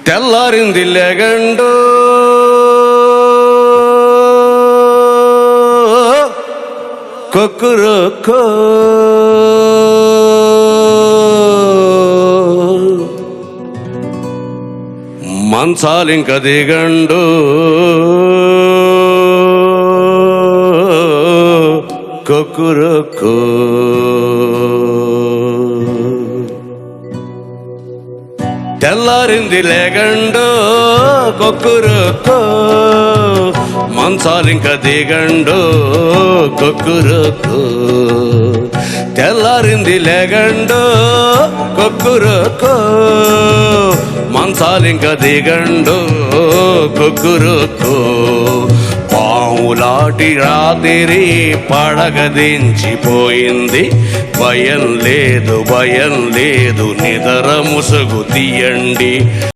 తెల్లారింది లెగండు కొక్కురొక్కో మంచాలింక దిగండు కొక్కురొక్కో తెల్లారింది లెగండు కొక్కురొక్కో మంచాలింక దిగండు కొక్కురొక్కో తెల్లారింది లెగండు కొక్కురొక్కో మంచాలింక దిగండు కొక్కురొక్కో పావులాటి రాత్రి పడగదించిపోయింది భయం లేదు నిద్ర ముసుగు తీయండి.